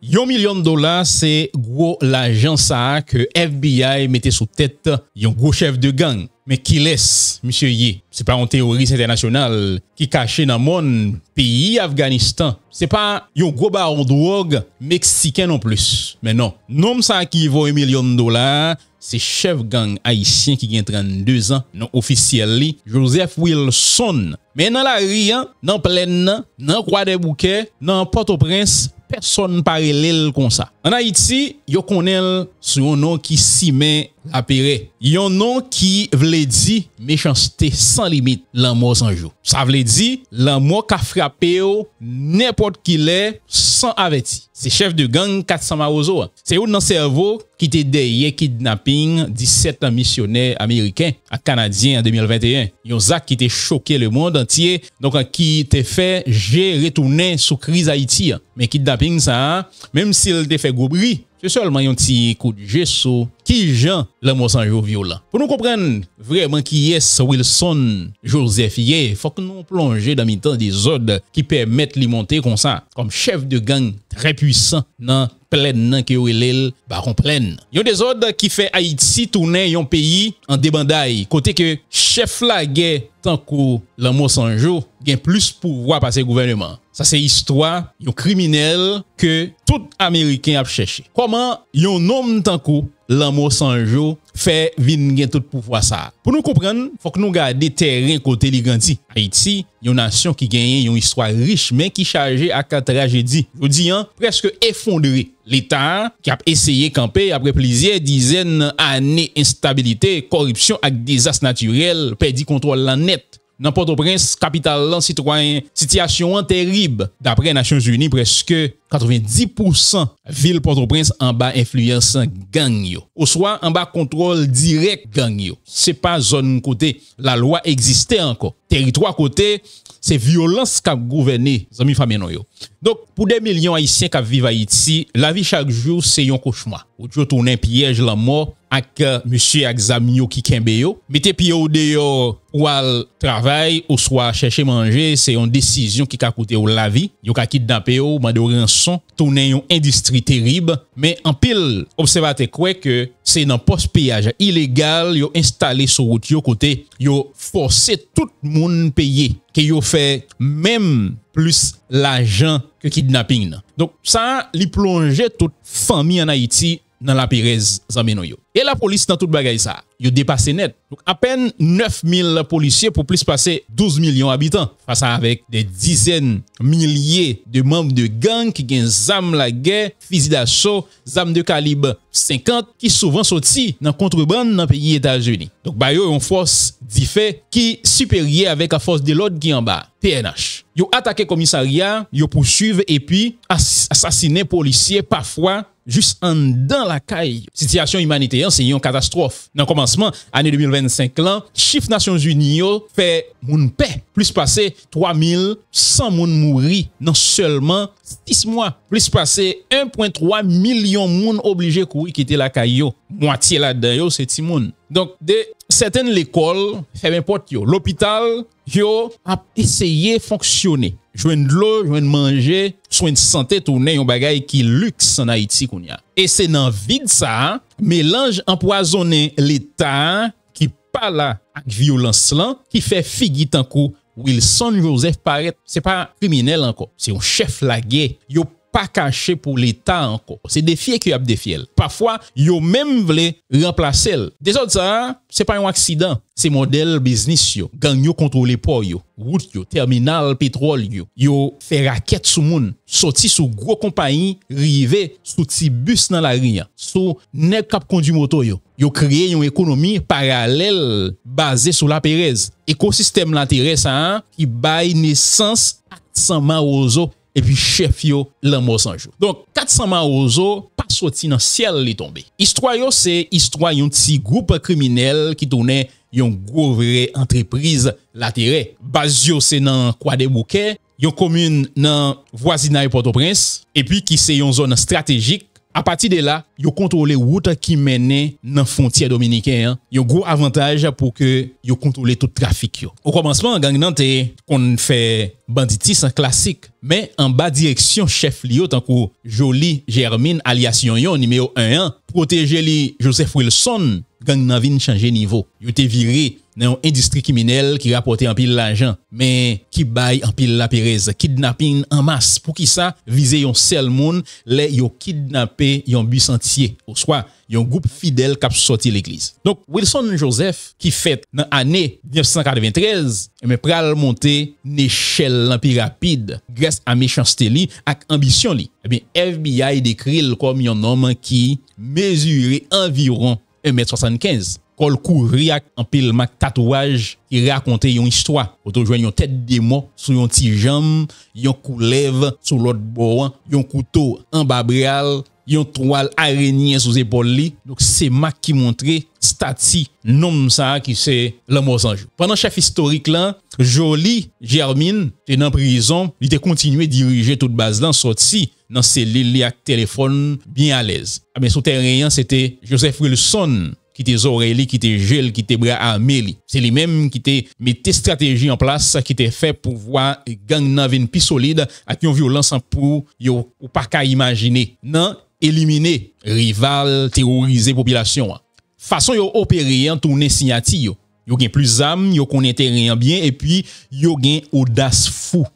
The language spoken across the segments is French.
$1 million, c'est gros l'argent ça que FBI mettait sous tête un gros chef de gang. Mais qui laisse, monsieur Yé? C'est pas un terroriste international qui caché dans mon pays Afghanistan. C'est pas un gros baron de drogue mexicain non plus. Mais non. Nom ça qui vaut $1 million, c'est chef gang haïtien qui a 32 ans, non officiel, Joseph Wilson. Mais dans la rue, dans plaine, dans Croix-des-Bouquets, dans Port-au-Prince, personne parle l'île comme ça. En Haïti, yo connaît sur un nom qui s'y met à péré. Yon nom qui veut dire méchanceté sans limite, l'amour sans jour. Ça veut dire l'amour qui a frappé n'importe qui l'est sans averti. C'est chef de gang 400 Maozo. C'est où dans le cerveau qui était derrière kidnapping 17 missionnaires américains à Canadiens en 2021. Yon zak qui était choqué le monde entier. Donc qui était fait j'ai retourné sous crise Haïti. Mais kidnapping ça, même s'il était fait gros bruit, c'est seulement un petit coup de gesso qui Jean l'amour sans jour violent. Pour nous comprendre vraiment qui est Wilson Joseph Yé, faut que nous plongions dans le temps des ordres qui permettent de monter comme ça, comme chef de gang très puissant dans pleine que l'île baron pleine. Il y a des ordres qui fait Haïti tourner un pays en débandaille. Côté que chef la guerre tant que l'amour sans jour gagne plus pouvoir passer gouvernement. Ça c'est histoire un criminel que tout américain a cherché. Comment un homme tant que l'amour sans jour fait venir tout pouvoir ça. Pour nous comprendre, faut que nous garder terrain côté li grandi. Haïti, une nation qui gagne une histoire riche mais qui chargée à quatre tragédies. Je dis presque effondré. L'État qui a essayé camper après plusieurs dizaines d'années instabilité, corruption et désastres naturels, perdu contrôle la net. Dans Port-au-Prince, capitale citoyen, situation terrible. D'après les Nations Unies, presque 90% ville Port-au-Prince en bas influence gang yo. Ou soit en bas contrôle direct gang yo. C'est pas zone côté la loi existait encore. Territoire côté c'est violence qui a gouverné amis famille yo. Donc pour des millions haïtiens qui vivent Haïti, la vie chaque jour c'est un cauchemar. Ou tu tourner piège la mort avec monsieur Examio qui kembe yo, mettez pied au dehors ou al travail ou soit chercher manger, c'est une décision qui a coûté ou la vie. Yo ka kidnapper ou mande rançon, tourner une industrie terrible, mais en pile observateur croit que c'est dans poste péage illégal yo installé sur route yo côté yo forcer tout monde payer que yo fait même plus l'argent que kidnapping. Donc ça li plonger toute famille en Haïti dans la Pérez Zameno yo. Et la police dans toute bagaille ça, yo dépassé net. Donc à peine 9000 policiers pour plus passer 12 millions d'habitants. Face avec des dizaines, milliers de membres de gangs qui gagnent zam la guerre, fusil d'assaut, zam de calibre 50 qui souvent sorti dans contrebande dans pays États-Unis. Donc ba yo une force diffé qui supérieure avec la force de l'ordre qui en bas, PNH. Yo attaqué commissariat, yo poursuivre et puis assassiner policiers parfois juste en dans la caille. Situation humanitaire, c'est une catastrophe. Dans le commencement, année 2025, là, chiffre Nations Unies fait moun paix. Plus passé 3100 moun mouri dans seulement 6 mois. Plus passé 1,3 million moun obligé courir quitter la caille. Moitié là-dedans, c'est ti moun. Donc, de certaines écoles, fait n'importe yo. L'hôpital, yo a essayé de fonctionner. Joindre de l'eau, joindre manger, soin de santé tourner un bagay qui luxe en Haïti kounya. Et c'est dans vide ça, mélange empoisonné l'État qui pas là avec violence là qui fait figi tant coup Wilson Joseph paraît, c'est pas criminel encore, c'est un chef la guerre. Yo pas caché pour l'État encore. C'est défier qui a défié. Parfois, yo même voulait remplacer. Des autres ça, c'est pas un accident, c'est modèle business yo. Gang yo contrôler port yo, route yo, terminal pétrole yo. Yo fait raquette sous moun, sorti sous gros compagnie, rivé sous ti bus dans la rue, sous nèg k'ap conduit moto yo. Yo créé une économie parallèle basée sur la Pérez. Écosystème l'intérêt ça qui baille naissance à 400 Maozo et puis chef yo l'amour sans jour. Donc 400 Maozo pas sorti dans ciel li tombé. Histoire yo c'est histoire yon petit groupe criminel qui tournait yon gros vrai entreprise l'intérêt. Base yo c'est dans Croix-des-Bouquets, yon commune dans voisinage Port-au-Prince et puis qui c'est yon zone stratégique À partir de là, yo contrôler route qui mène dans frontière dominicaine. Yo gros avantage pour que yo contrôler tout trafic yo. Au commencement, gang nan te qu'on fait banditisme classique, mais en bas direction chef li tant que Jolie Germine alias Yon numéro 1 protéger li Joseph Wilson, gang nan vin changer niveau. Yo te viré dans une industrie criminelle qui rapportait en pile l'argent, mais qui baille en pile la Pérez, kidnapping en masse. Pour qui ça? Viser yon seul monde, les yo kidnappé yon bus entier, ou soit yon groupe fidèle qui a sorti l'église. Donc, Wilson Joseph, qui fait dans l'année 1993, mais pral monter une échelle plus rapide, grâce à méchanceté li, ak ambition li. Eh bien, FBI décrit comme yon homme qui mesurait environ 1,75 m. Kol kouri ak en pile mak tatouage qui raconte yon histoire. Auto joindre yon tête de mort sur yon ti jambe, yon coulev sur l'autre bord, yon couteau en babreal, yon toile araignée sous épaule li. Donc c'est mak qui montre stati nom ça qui c'est l'amour sans jour. Pendant chef historique là, Jolie Germine était dans prison, il était continué diriger toute base là sorti dans cellule li ak téléphone bien à l'aise. Mais souterrain c'était Joseph Wilson qui était oreilles, qui était gel, qui était bras armés. C'est lui-même qui était mis stratégie en place, qui était fait pour voir gang nan vin plus solide, avec une violence pour yo ou pas qu'à imaginer. Non, éliminer rival, terroriser population. Façon yo opérer en tourner signati yo. Yo gen plus âme, yo connaît terrain bien et puis yo gen audace fou.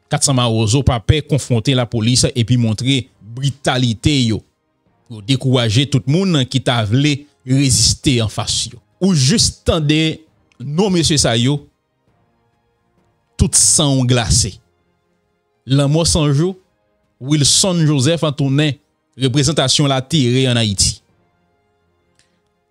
400 Marozo pape confronter la police et puis montrer brutalité yo. Pour décourager tout le monde qui t'a voulu résister en face yo. Ou juste tande non monsieur sa yo tout sang glacé. L'amour sans jour Wilson Joseph en tourné représentation la tirée en Haïti.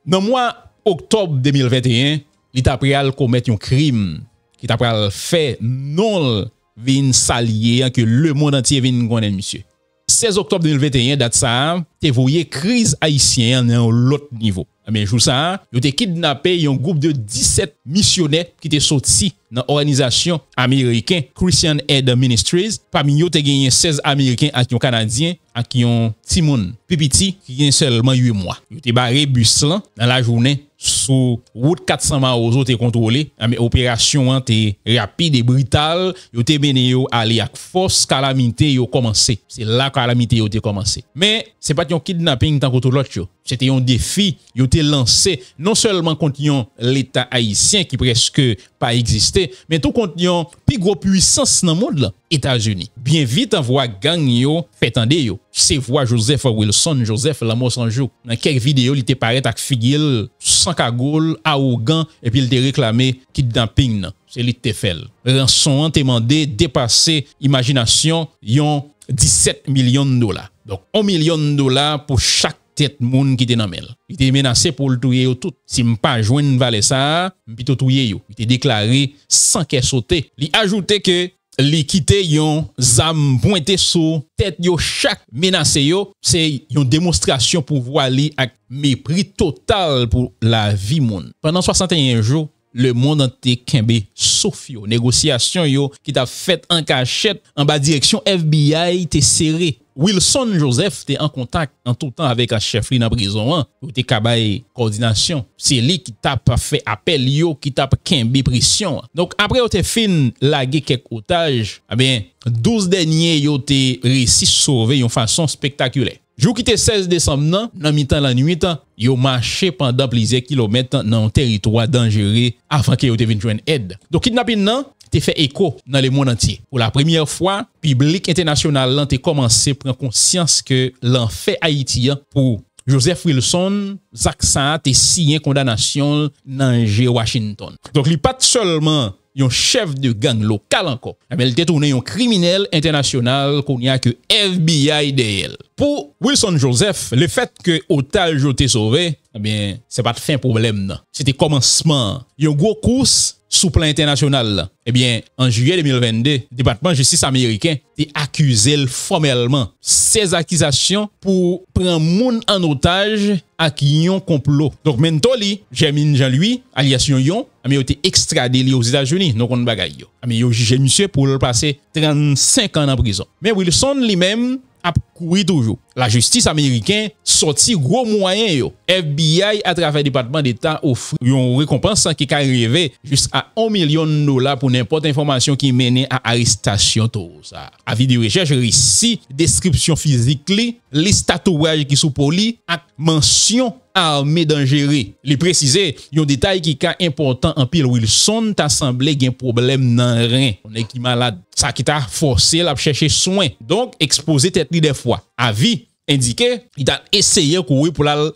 Dans mois octobre 2021, il t'a pral commettre un crime qui t'a pral fait non vin salier que le monde entier vin connaître monsieur. 16 octobre 2021, date ça, te voyé crise haïtienne à l'autre niveau. Mais jour ça, yo te kidnappé un groupe de 17 missionnaires qui étaient sortis dans l'organisation américaine Christian Aid Ministries. Parmi eux, te gagné 16 Américains et un Canadien et un Timon Pipiti qui gagne seulement 8 mois. Yo te barré bus là dans la journée sous route 400 Marozo te contrôlé. Mais opération te rapide et brutale. Yo te mené yo aller avec force calamité yo commencé. C'est là calamité yo te commencé. Mais c'est pas un kidnapping tant que tout l'autre. C'était un défi yo te lancé non seulement contre l'État haïtien qui presque pas existé, mais tout contre une plus grosse puissance dans le monde là, États-Unis. Bien vite envoie gang yo, fait tande yo. C'est voir Joseph Wilson Joseph l'amour sans jour. Dans quelques vidéos, il te paraît avec figure sans cagoule, arrogant et puis il te réclamé kidnapping. C'est lui te fait. Rançon te demandé dépasser imagination, yon 17 millions de dollars. Donc 1 million de dollars pour chaque tête moun qui te nan mel. Il était menacé pour le tuer tout. Si m'pas joindre valer ça, m'pito tuer yo. Il était déclaré sans qu'elle sauter. Il ajouté que li quitté yon zam pointé sous tête yo chaque menacé yo, c'est une démonstration pour voir li ak mépris total pour la vie moun. Pendant 61 jours, le monde entier kembe sauf yo. Négociation yo qui t'a fait en cachette en bas direction FBI te serré. Wilson Joseph était en contact en tout temps avec un chef dans la prison. Il était kabay coordination. C'est lui qui t'a fait appel yo, qui t'a kembe pression. Donc après il te fin laguer quelques otages, eh bien 12 derniers yo te réussi sauver de façon spectaculaire. Jour qui était 16 décembre, dans mi-temps la nuit, yo marché pendant plusieurs kilomètres dans un territoire dangereux avant que yo te vienne joindre aide. Donc kidnapping nan te fait écho dans le monde entier. Pour la première fois, public international lan te commencé prendre conscience que l'enfer haïtien pour Joseph Wilson, Zaksa te signé condamnation dans Washington. Donc il pas seulement un chef de gang local encore, mais il était tourné un criminel international qu'on y a que FBI DL. Pour Wilson Joseph, le fait que otage été sauvé, eh bien, c'est pas de fin problème. C'était commencement. Il y a une grosse course sous plan international. Eh bien, en juillet 2022, le département de justice américain a accusé formellement ces accusations pour prendre moun en otage à qui yon complot. Donc, Mentoli, Germine Jean-Louis, alias Yon, a été extradé aux États-Unis, non kon bagay yo. Mais yo jugé monsieur pour le passer 35 ans en prison. Mais Wilson lui-même a courir toujours. La justice américaine sorti gros moyens yo. FBI à travers le département d'État offre une récompense qui est arrivée jusqu'à $1 million pour n'importe information qui mène à arrestation tout ça. Avis de recherche récit, description physique les tatouages qui sous poli ak mention armée dangereux. Les préciser, yon détail qui est important en pile Wilson t'a semblé gen problème nan rein. On est qui malade. Ça qui t'a forcé à chercher soin. Donc exposer tête li des fois. Avis indiqué, il a essayé de courir pour la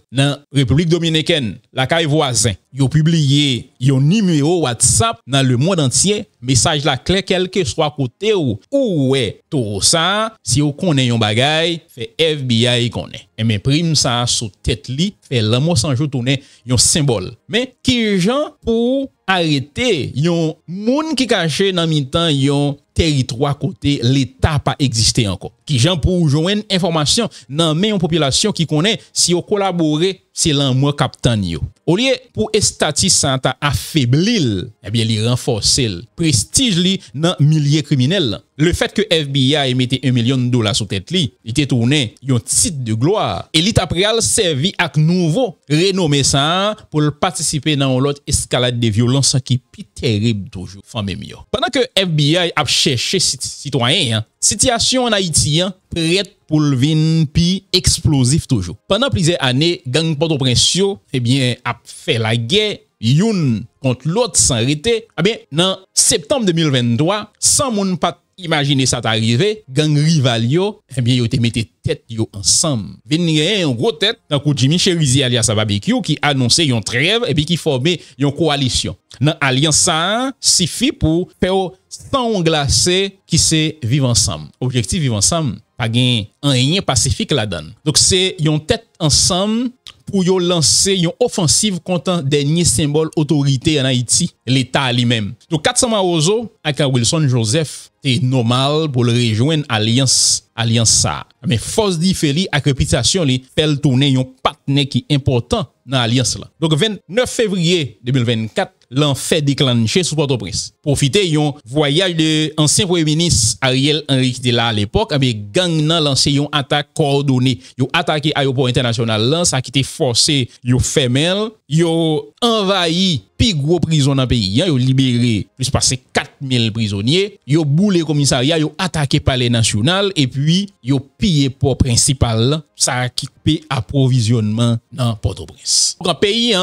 République Dominicaine, la caille voisin. Il a publié un numéro WhatsApp dans le monde entier, message la clé quel que soit côté ou ouais, tout ça, si vous connaissez un bagay, fait FBI connaît. Et mes primes ça sous tête li, fait l'amour sans jour tourner un symbole. Mais qui gens pour arrêter yon moun qui caché dans mi-temps yon territoire côté l'état pas existé encore. Qui gens pour joindre information dans mais une population qui connaît si on collaborer c'est l'amour capitaine yo. Au lieu pour estatis ça t'a affaibli, eh bien li renforcer prestige li dans milieu criminel. Le fait que FBI mette $1 million sur tête li, il était tourné un titre de gloire. Et l'État préal servi avec nouveau renommé ça pour participer dans l'autre escalade de violence qui est terrible toujours. Pendant que FBI a cherché citoyens, situation en Haïti prête pour le vin pi explosif toujours. Pendant plusieurs années, gang Port-au-Prince eh bien a fait la guerre youn contre l'autre sans arrêter. Eh bien dans septembre 2023, sans moun pas imaginer ça t'arriver, gang rival yo, eh bien yo te mette tête yo ensemble. Vin gen un gros tête dans coup Jimmy Cherizier alias Barbecue qui annonçait yon trêve et puis qui formait yon coalition. Dans alliance ça suffit pour faire sans glacé qui c'est vivre ensemble. Objectif vivre ensemble, pas gen rien pacifique là-dedans. Donc c'est yon tête ensemble pour yo lancer une offensive contre dernier symbole autorité en Haïti, l'État lui-même. Donc 400 Marozo avec Wilson Joseph, c'est normal pour le rejoindre alliance ça. Mais force d'Ifeli avec réputation li fait tourner un partenaire qui est important dans l'alliance là. Donc 29 février 2024 l'en fait déclencher sous Port-au-Prince. Profiter yon voyage de ancien premier ministre Ariel Henry qui était là à l'époque, avec gang nan lancé yon attaque coordonnée. Yon attaqué aéroport international là, ça qui était forcé, yon femelle, yon envahi pi gros prison dans pays, yon libéré plus passer 4000 prisonniers, yon boulé commissariat, yon attaqué palais national et puis yon pillé port principal, ça qui paie approvisionnement dans Port-au-Prince. Donc un pays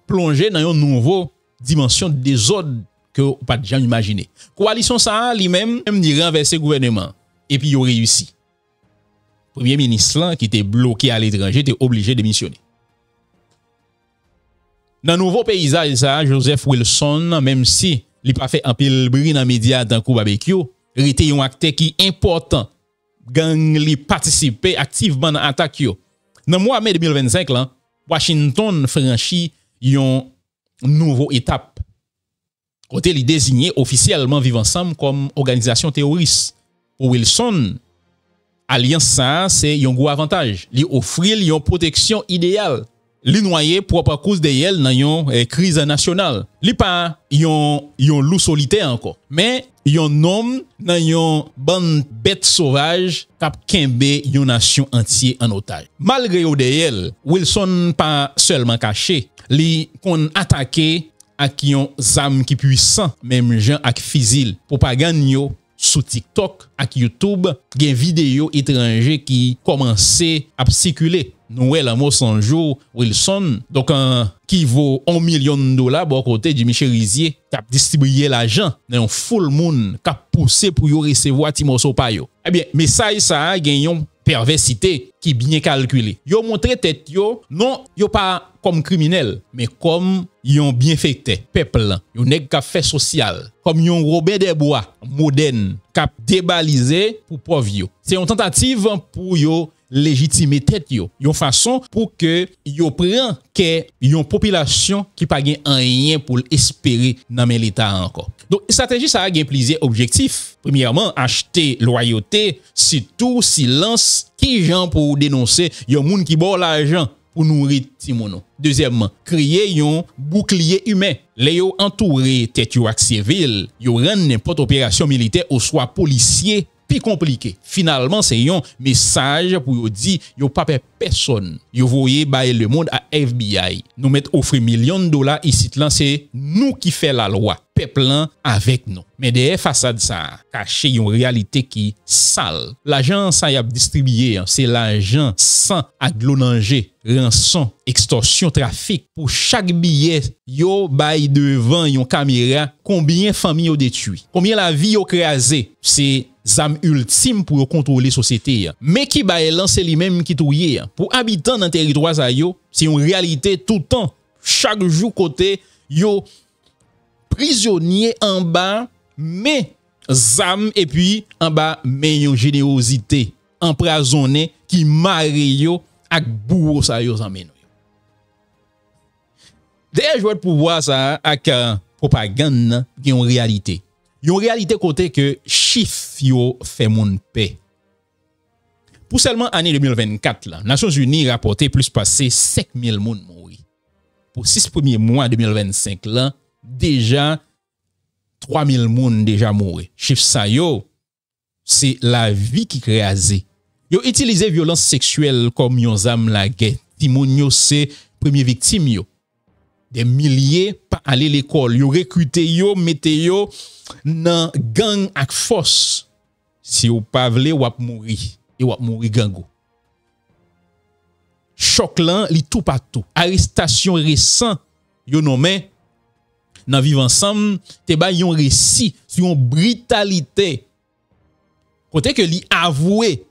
plongé dans un nouveau dimension de désordre que vous pas déjà imaginer. Coalition ça lui-même dit renverser gouvernement et puis il a réussi. Premier ministre là, qui était bloqué à l'étranger était obligé de démissionner. Dans nouveau paysage ça Joseph Wilson même si il pas fait un pile bruit dans médias dans coup barbecue, il était un acteur qui important. Gang li participer activement dans attaque yo. Dans mois mai 2025 là, Washington franchit une nouveau étape. Côté li désigné officiellement Vivre Ensemble comme organisation terroriste. Pour Wilson, alliance ça c'est un gros avantage. Li offrir une protection idéale. Li noyer propre cause de yel dans une crise nationale. Li pas yon loup solitaire encore, mais yon homme dans yon bande bête sauvage k'ap kembe yon nation entière en otage. Malgré ou de yel, Wilson pas seulement caché, li kon attaqué ak yon zam qui puissant, même gens ak fizil, propagande yo sous TikTok ak YouTube, gen vidéo étranger qui commençait à circuler. Noël Amos en jour Wilson donc qui vaut $1 million bon côté du Michel Rizier qui a distribué l'argent dans un full monde qui a poussé pour yo recevoir Timoso Payo. Eh bien message ça a gagné une perversité qui bien calculé. Yo montré tête yo non yo pas comme criminel mais comme yon bienfaiteur peuple yon nèg qui fait social comme yon Robert Desbois moderne qui a débalisé pour pauvre yo. C'est une tentative pour yo légitimer tête yo. Yon façon pour que yo prend que yon population qui pas gen rien pour espérer dans l'état encore. Donc stratégie ça a gen plusieurs objectifs. Premièrement, acheter loyauté, surtout silence qui gens pour dénoncer yon moun qui bon l'argent pour nourrir timono. Deuxièmement, créer yon bouclier humain. Les yo entouré tête yo ak civil, yo rend n'importe opération militaire ou soit policier plus compliqué. Finalement, c'est un message pour vous dire, yo pas peur personne. Yo voyez bailler le monde à FBI. Nous mettre offrir millions de dollars ici là, c'est nous qui fait la loi. Peuple là avec nous. Mais derrière façade ça, caché une réalité qui sale. L'argent ça y a distribué, c'est l'argent sans aglonanger, rançon, extorsion, trafic. Pour chaque billet, yo bail devant yon caméra, combien famille yo détruit, combien la vie yo crasé. C'est zam ultime pour contrôler société. Mais qui bail là c'est lui-même qui touye. Pour habitants dans territoire ça yo, c'est une réalité tout le temps. Chaque jour côté yo prisonnier en bas, mais zam et puis en bas, mais yon générosité emprisonné qui marie yo ak bourreau sa yo zameno. D'ailleurs, je vais pouvoir ça avec propagande qui en réalité. Yon réalité côté que chiffre yo fait moun paix. Pour seulement année 2024 là, Nations Unies rapporté plus passé 5000 moun mouri. Pour 6 premiers mois 2025 là, déjà 3000 moun déjà mouri. Chiffre ça yo, c'est la vie qui crasé. Yo utilisé violence sexuelle comme yon zam la guerre. Ti moun yo c'est premier victime yo. Des milliers pas aller l'école, yo recruté yo, mettez yo nan gang ak force. Si ou pas vle ou ap mouri, et ou ap mouri gango. Choc lan li tout partout. Arrestation récent yo nommé dans vivre ensemble, te ba yon récit sur une brutalité. Côté que li avoué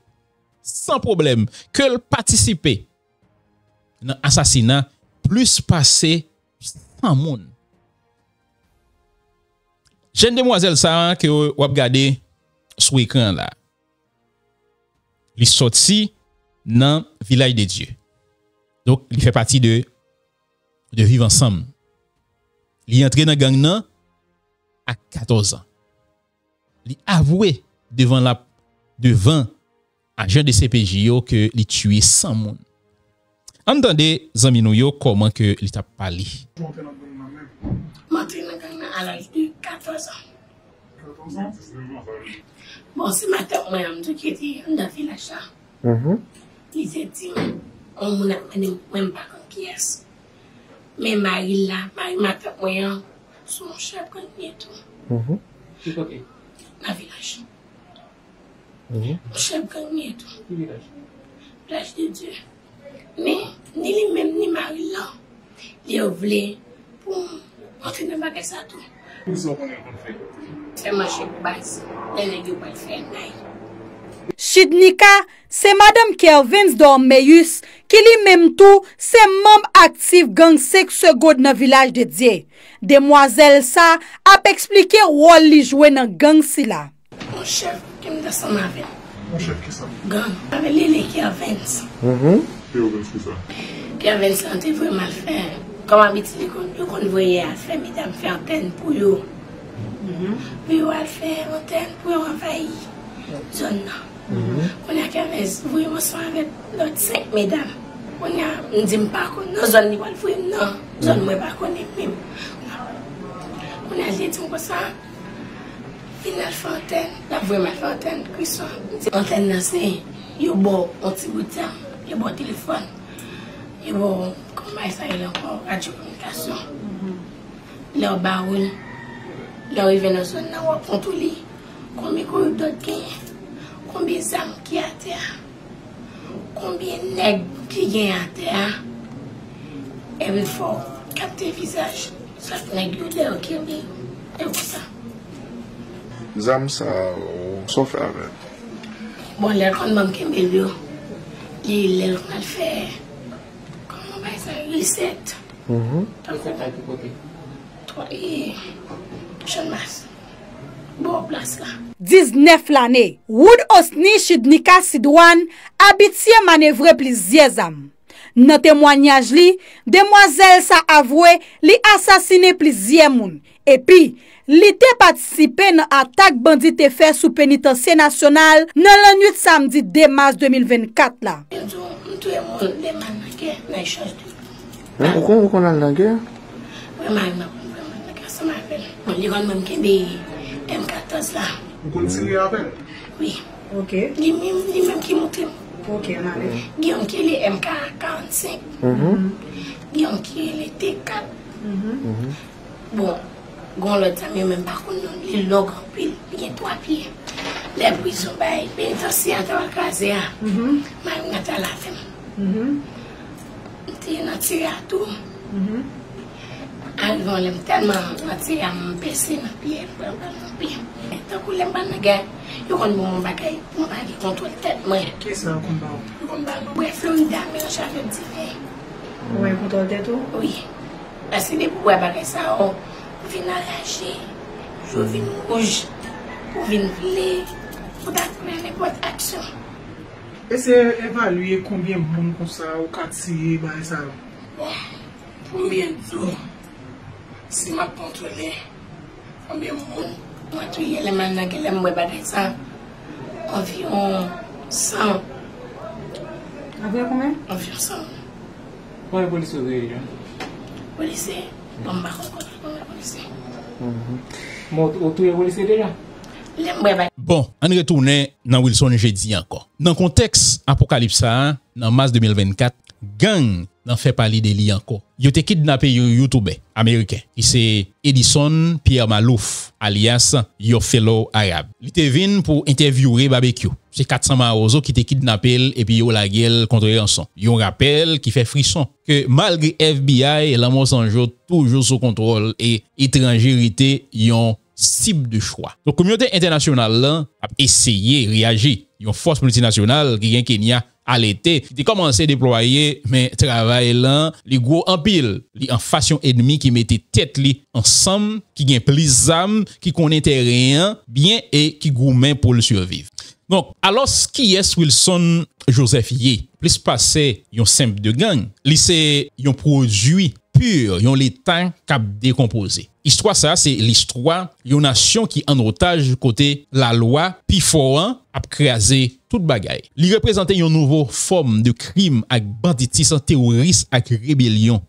sans problème que le participer dans assassinat plus passé sans monde. Jeune demoiselle ça que vous regardez sur écran là. Il sorti dans village de Dieu. Donc il fait partie de vivre ensemble. Il est entré dans gang nan à 14 ans. Il avoué devant agent de CPJ yo que il tué 100 moun. Entendez zami nou yo comment que il t'a parlé. Monté dans gang nan à l'âge de 14 ans. 14 ans? Bon, ce matin, moi, je me suis dans le village. Il s'est dit, on m'a même pas comme pièce. Mais Marie là, Marie m'a fait moyen, son chef quand il est tout. C'est quoi? Dans le village. Mon chef quand il est tout. Village. Village de Dieu. Mais ni lui-même ni Marie là, il voulait pour entrer dans le bagage à tout. C'est marché pour base. Les nègres pas faire naï. Chidnika, c'est Madame Kelvins Dormeus qui lui-même tout, c'est membre actif gang sexe god dans village de Dieu. Demoiselle ça a expliqué rôle li jouer dans gang si là. Mon chef qui me descend avec. Mon chef qui ça? Gang. Avec les Kelvins. Kelvins ça a vraiment fait. Comme habitude, qu'on voyait à faire, mesdames, faire antenne pour eux. Puis on va faire antenne pour envahir zone. On a qu'à vous ensemble avec l'autre 5 mesdames. On a dit pas qu'on nos zones ni pas le faire non. Zone moi pas connaît même. On a dit comme ça. Final fontaine, la vraiment fontaine cuisson. Antenne c'est yo bon petit bouton, yo bon téléphone. Yo bon comment ça il encore radio communication. Leur baoul. Leur arrivé dans zone là on contrôler combien d'autres gagnent. Combien d'âmes qui à terre, combien de nègres qui gagnent à terre, et il faut capter le visage, ça fait nègres de qui et tout ça. Zam ça, sauf avec. Bon, les gens même qui me le les gens mal fait, comment on va ça, recette. Toi et Jean Mas. Bon place là. 19 l'année, Wood Osni Chidnika Sidouane habitué manœuvrer plusieurs âmes. Dans témoignage li, demoiselle sa avoué li assassiné plusieurs moun. Et puis, li te participé dans attaque bandit te fait sous pénitencier national dans la nuit de samedi 2 mars 2024 là. Pourquoi on a la guerre? M14 là. Vous continuez avec? Oui. Ok. Lui-même qui monte. Ok, Marie. Guillaume qui est MK45. Guillaume qui est T4. Bon, l'autre ami même pas connu, il log en pile, il y a 3 pieds. Les prisons, il pénitentiaire dans le casé. Je suis à la femme. Je suis tiré à tout. Alors, je suis tellement tiré à mon PC, dans le pied. Tant que je suis dans la guerre, je suis mon bagage, mon bagage contre la tête. Qu'est-ce que ça combat? Oui, Florida, mais je suis avec divin. Oui, contre la tête? Oui. Parce que les pouvoirs bagage ça, on vient arracher, je viens rouge, on vient vler, pour prendre n'importe action. Et c'est évaluer combien de monde comme ça au quartier, ça? Combien de jours? Si je contrôle, combien de monde? Moi, tu y es les mains qui l'aiment, ça. Environ 100. Environ combien? Environ 100. Comment les policiers ont dit? Policiers, bon, je ne sais pas les policiers. Bon, tu es policier déjà? Bon, on retourne dans Wilson jeudi encore. Dans le contexte apocalypse, dans mars 2024, gang n'en fait parler de lui encore. Il a été kidnappé un YouTuber américain qui c'est Edison Pierre Malouf, alias Your Fellow Arab. Il était venu pour interviewer Barbecue. C'est 400 Marozo qui était kidnappé et puis il a la gueule contre rançon. Il un rappel qui fait frisson que malgré FBI et la Monsanto toujours sous contrôle et étrangérité, ils ont cible de choix. Donc, la communauté internationale là, a essayé de réagir. Il y a une force multinationale qui est Kenya à l'été, qui a commencé à déployer, mais travail là, les gros en pile, en façon ennemie qui mettait tête li ensemble, qui gagne plus d'âme, qui connaît rien bien et qui gourmet pour le survivre. Donc, alors, qui est Wilson Joseph Yé? Plus passé, yon simple de gang, li c'est yon produit pur, yon l'état cap décomposé. Histoire ça, c'est l'histoire yon nation qui en otage côté la loi, puis fort a crasé toute bagaille. Li représente yon nouveau forme de crime avec banditisme terroriste avec rébellion.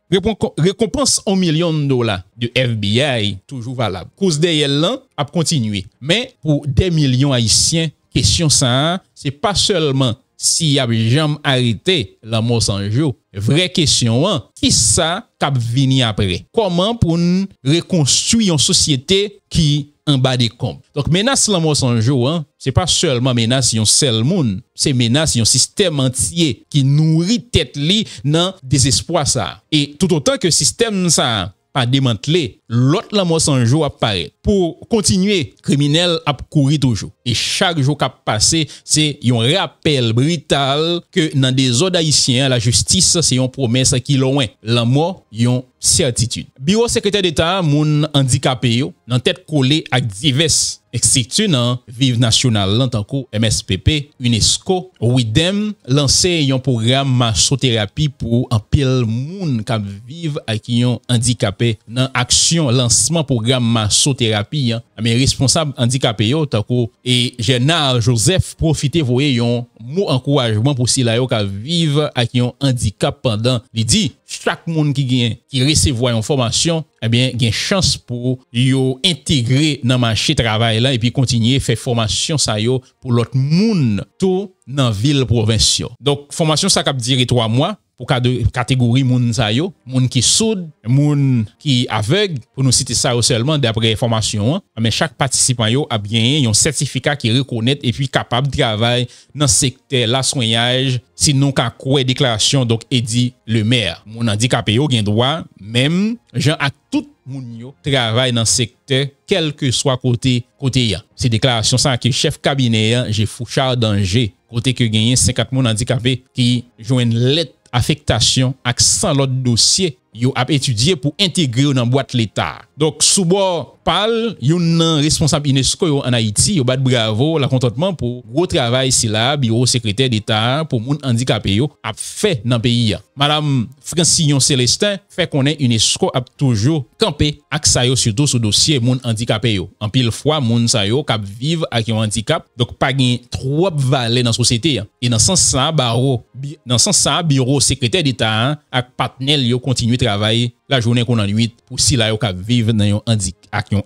Récompense $1 million de FBI, toujours valable. Cause derrière là, a continué. Mais pour des millions haïtiens, question ça, c'est pas seulement si y a jamais arrêté la Monsanto. Vraie question, qui ça cap vini après? Comment pour nous reconstruire une société qui en bas des comptes? Donc menace la Monsanto, c'est pas seulement menace yon seul monde, c'est menace yon système entier qui nourrit tête li dans désespoir ça. Et tout autant que système ça à démanteler, l'autre la Monsanto apparaît pour continuer criminel à courir toujours. Et chaque jour qu'a passé, c'est un rappel brutal que dans des ordres haïtiens, la justice, c'est une promesse qui est loin. La mort, yon certitude. Bureau secrétaire d'État, moun handicapé yo, dans tête collée avec diverses instituts dans Vive National, tant que MSPP, UNESCO, WIDEM, lancé un programme massothérapie pour un pile moun qui vivent avec un handicapé dans action lancement programme massothérapie. Mais responsable handicapé yo, tant que et Général Joseph profiter voyer un mot encouragement pour si la yo qui vivent avec un handicap pendant il dit chaque monde qui recevoir une formation, eh bien, il y a une chance pour yo intégrer dans le marché de travail là et puis continuer faire formation ça yo pour l'autre monde tout dans ville province. Donc formation ça cap durer 3 mois pour catégorie moun sa yo, moun qui sourd, moun qui aveugle, pour nous citer ça seulement d'après formation, mais chaque participant yo a bien un certificat qui reconnaît et puis capable de travailler dans secteur la soignage, sinon qu'à quoi déclaration donc Eddy le maire. Moun handicapé yo gen droit même gens à tout moun yo travaille dans secteur quel que soit côté ya. C'est déclaration ça que chef cabinet j'ai Fouchard Danger côté que gagné 50 moun handicapés qui joignent lettre affectation avec 100 l'autre dossier yo a étudié pour intégrer dans boîte l'état. Donc sous bord parle yon responsable UNESCO en Haïti yo bat bravo la contentement pour gros travail si là bureau secrétaire d'état pour moun handicapé yo a fait dans pays. Madame Francillon Célestin fait connaître UNESCO a toujours campé ak sa yo surtout sur dossier moun handicapé yo. En pile fois moun sa yo k'ap vivre avec un handicap donc pas gen trop valeur dans société et dans sens ça baro Dans ce sens ça, bureau secrétaire d'État avec partenaire yo continue travailler la journée qu'on en nuit pour si là yo ka vivre dans un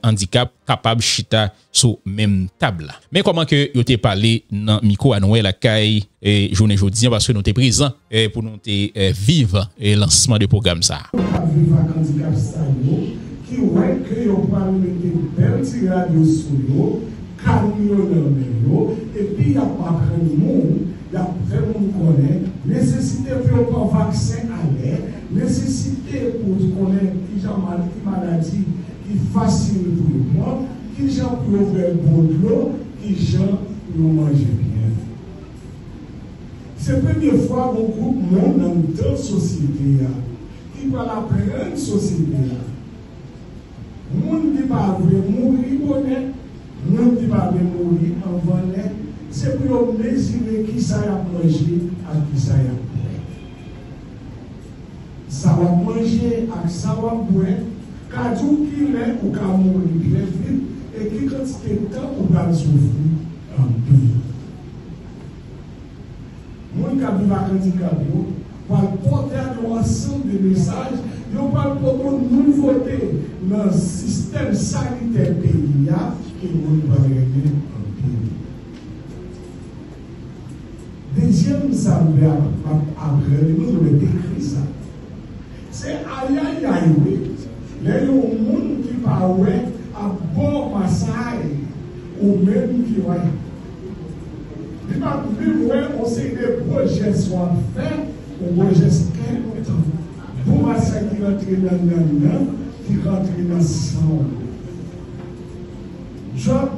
handicap capable chita sur même table. Mais comment que yo te parlé dans micro à Noël la caille et journée jeudi parce que nous t'es présent pour nous te vivre et lancement de programme ça. Vivre avec handicap ça qui ouais que yo parle mettre belle petit radio sur yo, camion dans et puis y a pas prendre monde. Il y a vraiment connaît nécessité pour prendre vaccin à l'air, nécessité pour connaître qui maladie qui facile pour le monde, qui gens pour faire bon de l'eau, qui gens pour manger bien. C'est la première fois que beaucoup de monde dans notre société qui va la prendre société. Monde qui va mourir bonnet, monde qui va mourir en bonnet. C'est pour mesurer qui ça a mangé à qui ça a boire. Ça va manger à ça va boire, car tout qui est ou qu'à mourir bien vite, et qui quantité de temps ou va souffrir en pays. Mon cas de handicap, va porter un ensemble de messages, ils va porter une nouveauté dans le système sanitaire pays qui va régler en pays. Deuxième samedi après, nous avons décrit ça. C'est aïe aïe aïe, oui. Les gens qui parlent à bon passage, ou même qui voient. Il va vivre, on sait que les projets soient faits, on projets quelque temps. Pour passer qui rentre dans le qui rentre dans le sang. Job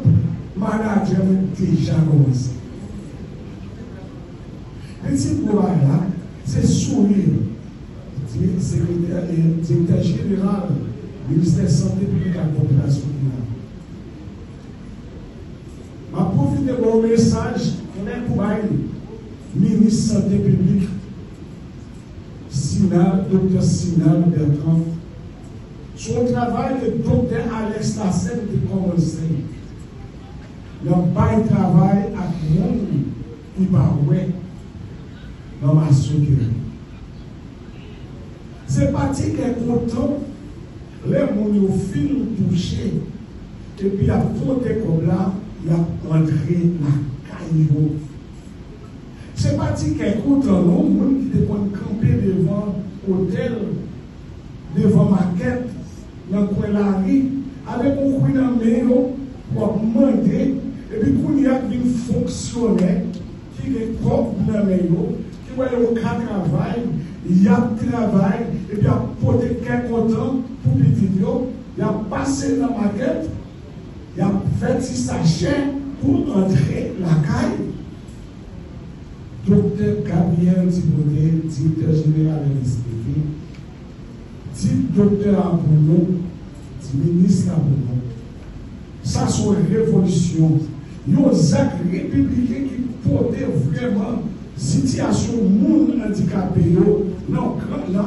manager déjà commencé. Petit pouvoir là, c'est sourire. Directeur général du ministère de la Santé publique et de la population. Je profite de mon message pour le ministre de la Santé publique, Dr. Sinal Bertrand. Son travail, le Dr. Alex Lassène a commencé. Le bail travail avec le monde qui va dans ma société. C'est parti qui est content, les gens ont fini touché, et puis il a voté comme là, il a entré la caillou. C'est parti qui est content, les gens qui devaient camper devant l'hôtel, devant maquette, dans le coin de la rue, avec un coup dans le main, pour demander, et puis quand il y a une fonctionnaire qui est propre dans le main, qui va au travail, il y a travail, et puis il y a porté quelques temps pour les vidéos, il y a passé dans la maquette, il y a fait sachets pour entrer la caille. Docteur Gabriel Timothée, directeur général de l'ISPV, dit docteur Abouno, dit ministre Abouno. Ça, c'est une révolution. Il y a un acte républicain qui porte vraiment situation monde handicapé dans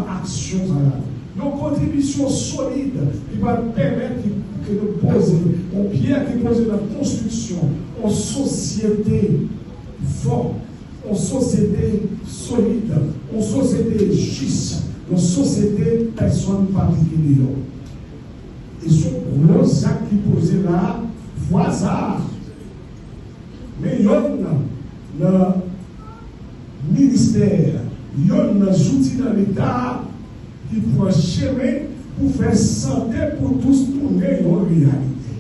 l'action. Nos contributions solides qui vont permettre de poser, on pierre qui pose la construction en société forte, en société solide, en société juste, en société personne particulière. Et ce gros acte qui posait là, voilà ça. Mais il y a le ministère, il y a des outils dans l'État qui prend chemin pour faire santé pour tous tourner en réalité.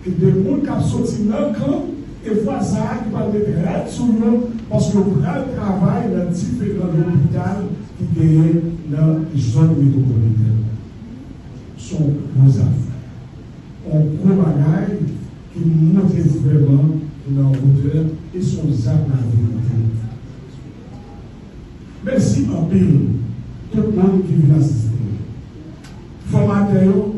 Et des gens qui sont sortis dans le camp, et voilà ça qui va mettre sur nous, parce que le travail dans différents hôpitaux qui gagnent dans les zones métropolitaines. Sont vos affaires. On gros bagaille qui montre vraiment dans hauteur et son acte à la vérité. Merci en pile, tout le monde qui vient assister. Formateurs,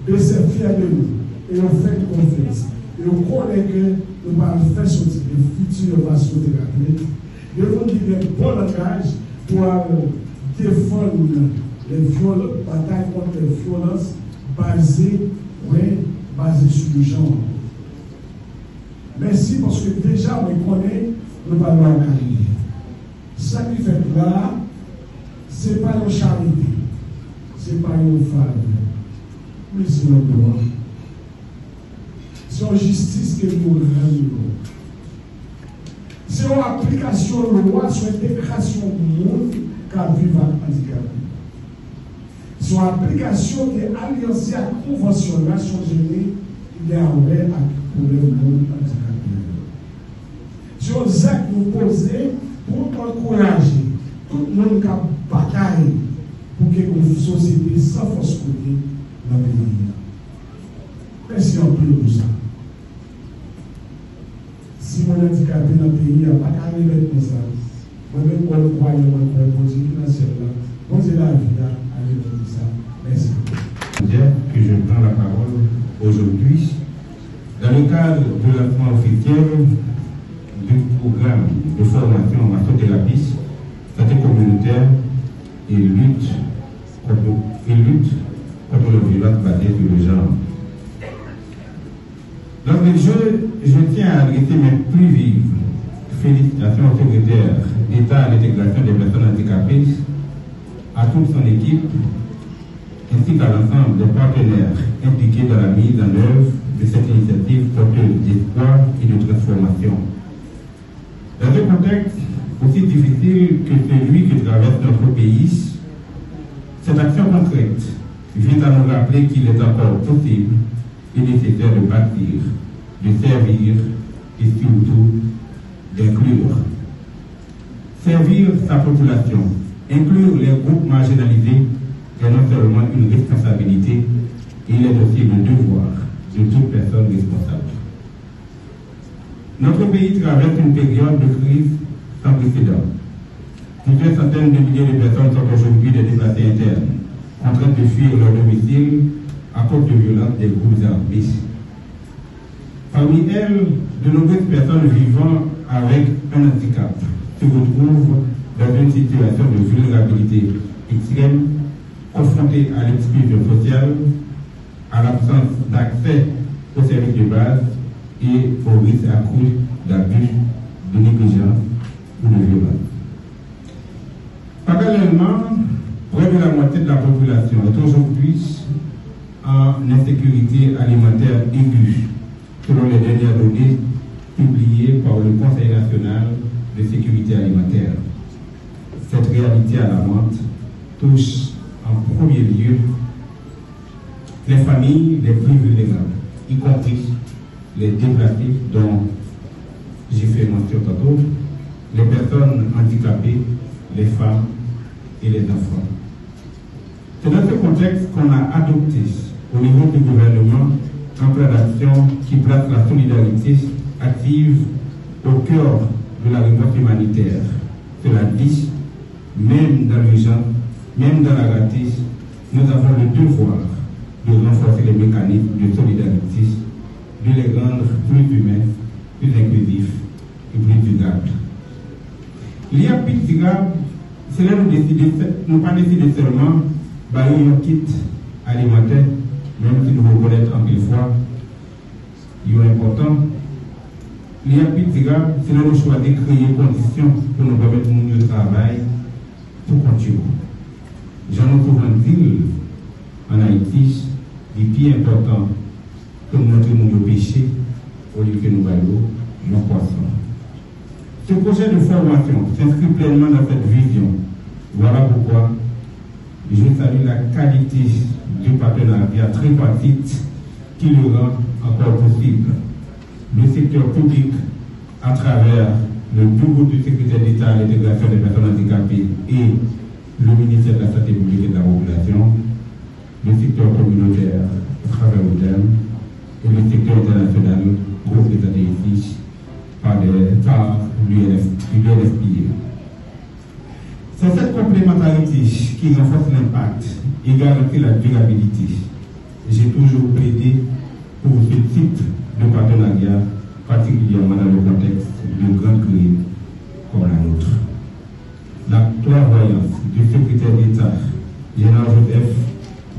baissez fiers de nous et on fait confiance. Et on connaît que nous allons faire sortir de futures massothérapeutes. Et on dit un bon langage pour défendre les violences, bataille contre les violences basées sur le genre. Merci parce que déjà, on connaît, nous ne pouvons pas arriver. Ça qui fait là, ce n'est pas une charité, ce n'est pas une faveur, mais c'est un droit. C'est une justice que nous rendons. C'est une application de la loi sur l'intégration du monde qui vit avec handicapé. C'est une application qui est alliancée à la Convention des Nations Unies qui est ouverte pour le monde handicapé. C'est un acte que nous posons pour encourager tout le monde qui a bataillé pour que une société sans force côté dans le pays. Merci un peu pour ça. Si mon handicapé dans le pays n'a pas qu'à arriver comme ça, moi-même, quand je crois que je vais poser financièrement, poser la vie à arriver comme ça. Merci. Que je prends la parole aujourd'hui dans le cadre de lancement officiel du programme de formation en massothérapie, santé communautaire et lutte contre le violence basée sur le genre. Donc, je tiens à adresser mes plus vives félicitations au secrétaire d'État à l'intégration des personnes handicapées, à toute son équipe, ainsi qu'à l'ensemble des partenaires impliqués dans la mise en œuvre de cette initiative porteuse d'espoir et de transformation. Dans un contexte aussi difficile que celui que traverse notre pays, cette action concrète vient à nous rappeler qu'il est encore possible et nécessaire de bâtir, de servir et surtout d'inclure. Servir sa population, inclure les groupes marginalisés est non seulement une responsabilité, il est aussi le devoir de toute personne responsable. Notre pays traverse une période de crise sans précédent. Plusieurs centaines de milliers de personnes sont aujourd'hui des déplacés internes, contraintes de fuir leur domicile à cause de violences des groupes armés. Parmi elles, de nombreuses personnes vivant avec un handicap se retrouvent dans une situation de vulnérabilité extrême, confrontées à l'exclusion sociale, à l'absence d'accès aux services de base et au risque accru d'abus, de négligence ou de violence. Parallèlement, près de la moitié de la population est aujourd'hui en insécurité alimentaire aiguë, selon les dernières données publiées par le Conseil national de sécurité alimentaire. Cette réalité alarmante touche en premier lieu les familles les plus vulnérables, y compris les déplacés dont j'ai fait mention tantôt, les personnes handicapées, les femmes et les enfants. C'est dans ce contexte qu'on a adopté au niveau du gouvernement un plan d'action qui place la solidarité active au cœur de la réponse humanitaire. Cela dit, même dans l'urgence, même dans la gâtisse, nous avons le devoir de renforcer les mécanismes de solidarité, de les rendre plus humains, plus inclusifs et plus durables. L'IAPITIGA, c'est là nous pas décider seulement de un kit alimentaire, même si nous reconnaissons en pile fois, il est important. L'IAPITIGA, c'est là nous choisir de créer conditions pour nous permettre de travail pour continuer. J'en ai souvent dit en Haïti, les plus importants que nous montrons nos péchés au lieu que nous voyons nos poissons. Ce projet de formation s'inscrit pleinement dans cette vision. Voilà pourquoi je salue la qualité du partenariat tripartite qui le rend encore possible. Le secteur public, à travers le bureau du secrétaire d'État à l'intégration des personnes handicapées et le ministère de la Santé publique et de la population, le secteur communautaire à travers l'ODEM et le secteur international représenté ici par l'UNFPA. C'est cette complémentarité qui renforce l'impact et garantit la durabilité. J'ai toujours plaidé pour ce type de partenariat, particulièrement dans le contexte de grandes crises comme la nôtre. La clairvoyance du secrétaire d'État, Général Joseph,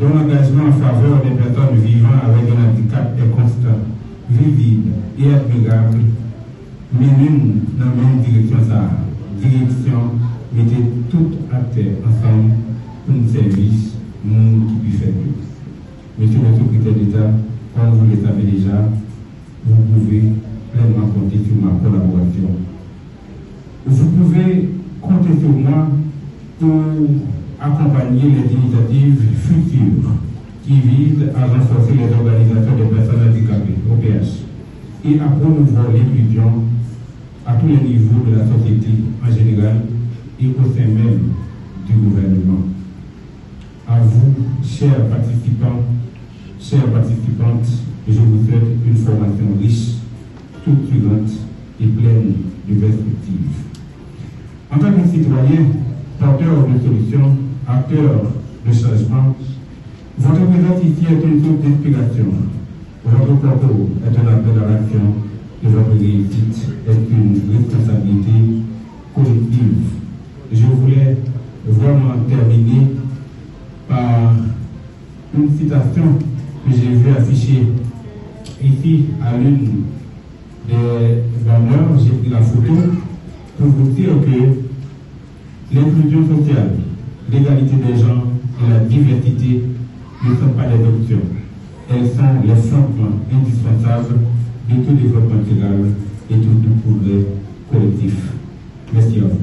dont l'engagement en faveur des personnes vivant avec un handicap est constant, visible et admirable, mais nous, dans la même direction, mettez tout à terre ensemble pour nous servir, nous qui puisse faire. Monsieur le secrétaire d'État, comme vous le savez déjà, vous pouvez pleinement compter sur ma collaboration. Vous pouvez compter sur moi pour accompagner les initiatives futures qui visent à renforcer les organisations des personnes handicapées, OPH, et à promouvoir l'inclusion à tous les niveaux de la société en général et au sein même du gouvernement. À vous, chers participants, chères participantes, je vous souhaite une formation riche, structurante et pleine de perspectives. En tant que citoyen, porteur de solutions, acteur de changement, votre présence ici est une source d'inspiration. Votre propos est un appel à l'action et votre réussite est une responsabilité collective. Je voulais vraiment terminer par une citation que j'ai vu affichée ici à l'une des banners. J'ai pris la photo pour vous dire que l'inclusion sociale, l'égalité des gens et la diversité ne sont pas des options. Elles sont les fondements indispensables de tout développement intégral et de tout progrès collectif. Merci à vous.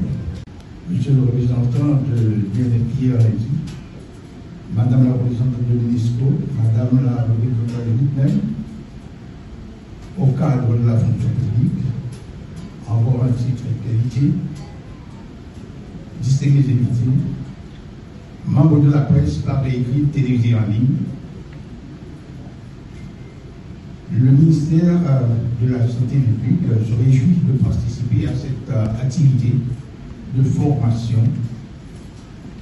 Monsieur le représentant de l'INFI Haïti, Madame la représentante de l'UNESCO, Madame la représentante de l'INEM, au cadre de la fonction publique, encore un titre de qualité, distingués invités, membres de la presse, par écrite, télévisée en ligne. Le ministère de la Santé publique se réjouit de participer à cette activité de formation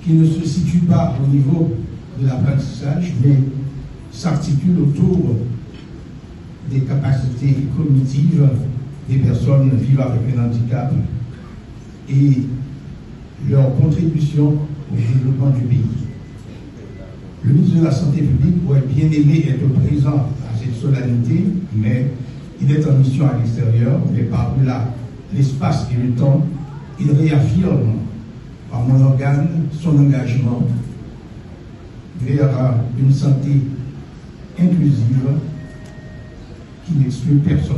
qui ne se situe pas au niveau de l'apprentissage, mais s'articule autour des capacités cognitives des personnes vivant avec un handicap et leur contribution au développement du pays. Le ministre de la Santé publique aurait bien aimé être présent à cette solennité, mais il est en mission à l'extérieur, mais par-delà l'espace et le temps, il réaffirme par mon organe son engagement vers une santé inclusive qui n'exclut personne.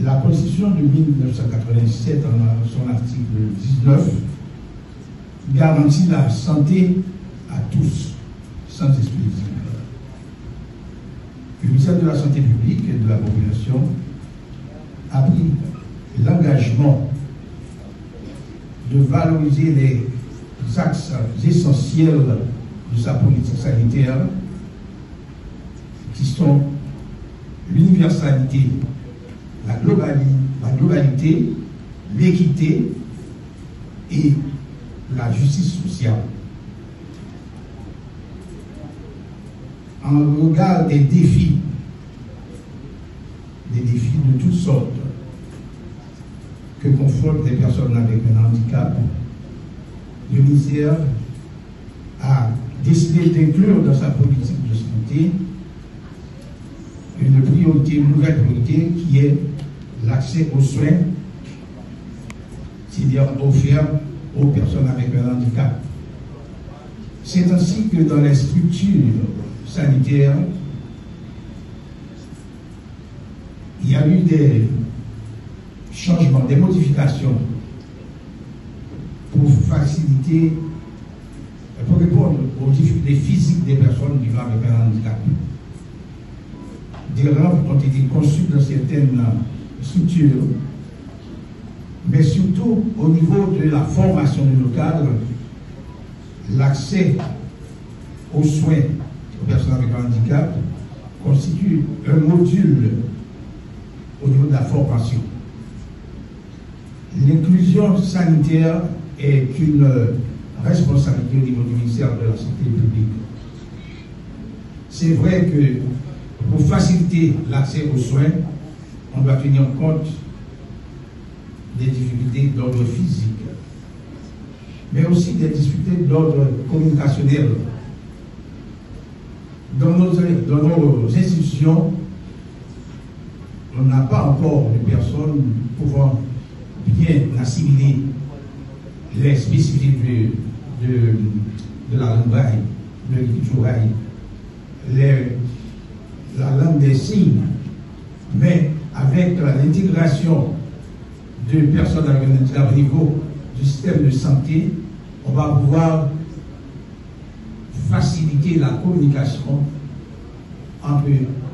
La Constitution de 1987, en son article 19, garantit la santé à tous, sans exclusion. Le ministère de la Santé publique et de la population a pris l'engagement de valoriser les axes essentiels de sa politique sanitaire, qui sont l'universalité, la globalité, l'équité et la justice sociale. En regard des défis de toutes sortes que confrontent les personnes avec un handicap, le ministère a décidé d'inclure dans sa politique de santé une nouvelle priorité qui est l'accès aux soins, c'est-à-dire offert aux personnes avec un handicap. C'est ainsi que dans les structures sanitaires, il y a eu des changements, des modifications pour faciliter, pour répondre aux difficultés physiques des personnes vivant avec un handicap. Des rampes ont été conçues dans certaines structures, mais surtout au niveau de la formation de nos cadres, l'accès aux soins aux personnes avec un handicap constitue un module au niveau de la formation. L'inclusion sanitaire est une responsabilité au niveau du ministère de la Santé publique. C'est vrai que pour faciliter l'accès aux soins, on doit tenir compte des difficultés d'ordre physique, mais aussi des difficultés d'ordre communicationnel. Dans nos institutions, on n'a pas encore de personnes pouvant bien assimiler les spécificités de la langue braille, de l'écriture braille, la langue des signes, mais avec l'intégration de personnes avec un handicap au niveau du système de santé, on va pouvoir faciliter la communication entre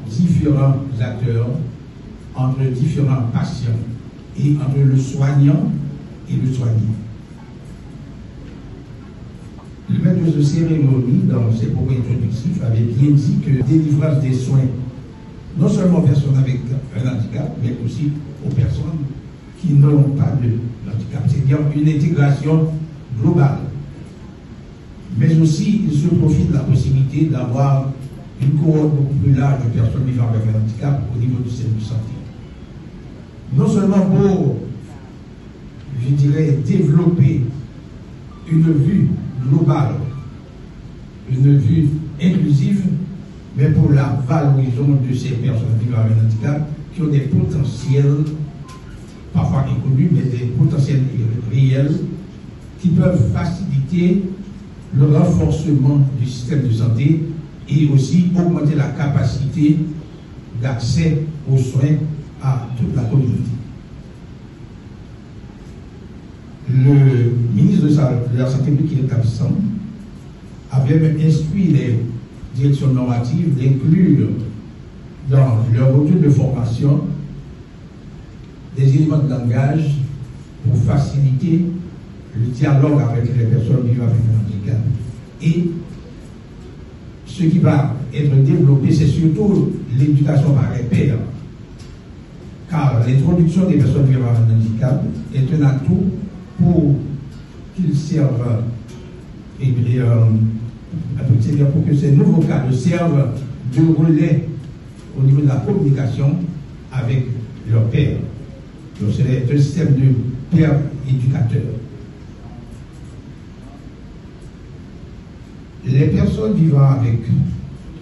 différents acteurs, entre différents patients et entre le soignant et le soigné. Le maître de cérémonie, dans ses propos introductifs, avait bien dit que délivrance des soins, non seulement aux personnes avec un handicap, mais aussi aux personnes qui n'ont pas de handicap. C'est-à-dire une intégration globale. Mais aussi, il se profite de la possibilité d'avoir une cohorte beaucoup plus large de personnes vivant avec un handicap au niveau du système de santé. Non seulement pour, je dirais, développer une vue globale, une vue inclusive, mais pour la valorisation de ces personnes vivant avec un handicap qui ont des potentiels, parfois inconnus, mais des potentiels réels, qui peuvent faciliter le renforcement du système de santé et aussi augmenter la capacité d'accès aux soins à toute la communauté. Le ministre de la Santé publique qui est absent avait même instruit les directions normatives d'inclure dans leur module de formation des éléments de langage pour faciliter le dialogue avec les personnes vivant avec un handicap. Et ce qui va être développé, c'est surtout l'éducation par les pairs. Car l'introduction des personnes vivant avec un handicap est un atout pour qu'ils servent, pour que ces nouveaux cadres servent de relais au niveau de la communication avec leurs pairs. Donc c'est un système de pairs éducateurs. Les personnes vivant avec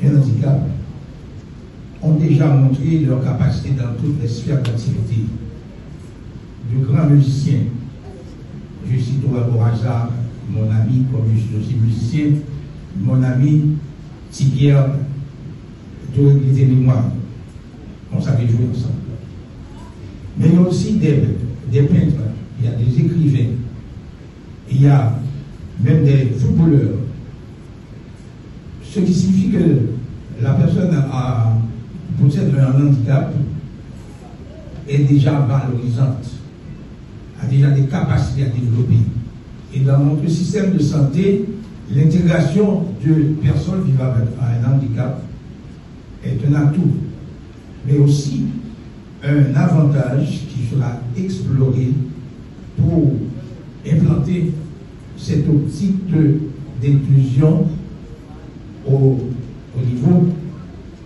un handicap ont déjà montré leur capacité dans toutes les sphères d'activité. De grands musiciens, je cite au hasard mon ami, comme je suis aussi musicien, mon ami Tibière de l'Église Mémoire. On savait jouer ensemble. Mais il y a aussi des peintres, il y a des écrivains, il y a même des footballeurs. Ce qui signifie que la personne possède un handicap est déjà valorisante, a déjà des capacités à développer. Et dans notre système de santé, l'intégration de personnes vivant avec un handicap est un atout, mais aussi un avantage qui sera exploré pour implanter cette optique d'inclusion au niveau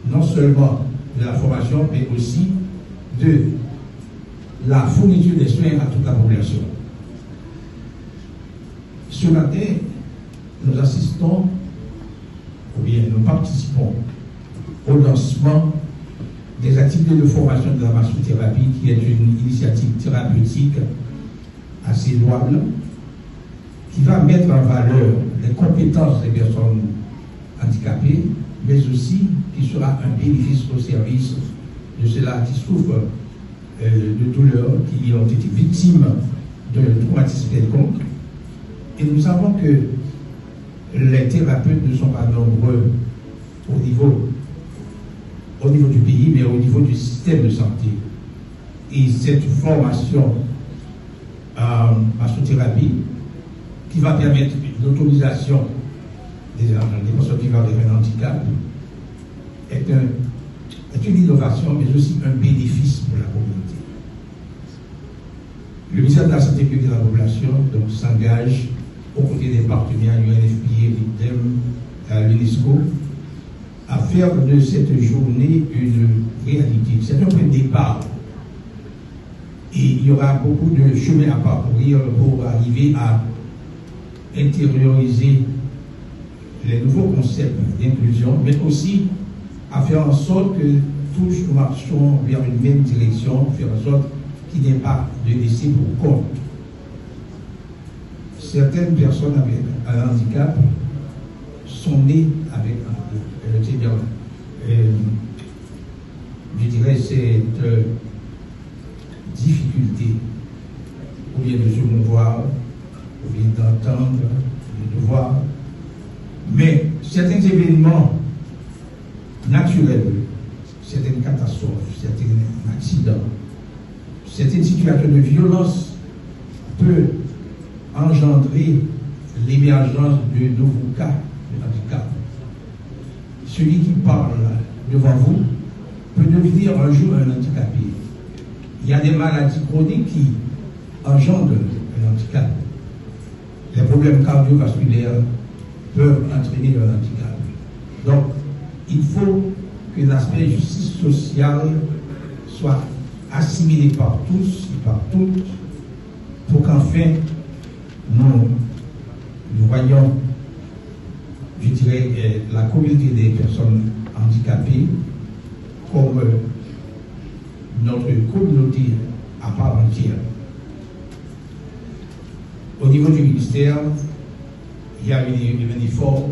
non seulement de la formation, mais aussi de la fourniture des soins à toute la population. Ce matin, nous assistons, ou bien nous participons au lancement des activités de formation de la massothérapie, qui est une initiative thérapeutique assez louable, qui va mettre en valeur les compétences des personnes handicapées, mais aussi qui sera un bénéfice au service de ceux-là qui souffrent de douleurs, qui ont été victimes de traumatisme quelconque. Et nous savons que les thérapeutes ne sont pas nombreux au niveau du pays, mais au niveau du système de santé. Et cette formation en massothérapie, qui va permettre l'autorisation des personnes vivant avec un handicap, est une innovation, mais aussi un bénéfice pour la communauté. Le ministère de la Santé publique et de la Population s'engage aux côtés des partenaires UNFPA, l'IDEM, l'UNESCO, à faire de cette journée une réalité. C'est un point de départ. Et il y aura beaucoup de chemin à parcourir pour arriver à intérioriser les nouveaux concepts d'inclusion, mais aussi à faire en sorte que tous nous marchons vers une même direction, faire en sorte qu'il n'y ait pas de laisser pour compte. Certaines personnes avec un handicap sont nées avec je dirais cette difficulté, ou bien de se mouvoir, ou bien d'entendre, ou de voir. Mais certains événements naturels, certaines catastrophes, certains accidents, certaines situations de violence peuvent engendrer l'émergence de nouveaux cas de handicap. Celui qui parle devant vous peut devenir un jour un handicapé. Il y a des maladies chroniques qui engendrent un handicap. Les problèmes cardiovasculaires peuvent entraîner un handicap. Donc, il faut que l'aspect justice sociale soit assimilé par tous et par toutes pour qu'enfin nous voyons, je dirais, la communauté des personnes handicapées comme notre communauté à part entière. Au niveau du ministère, il y a un effort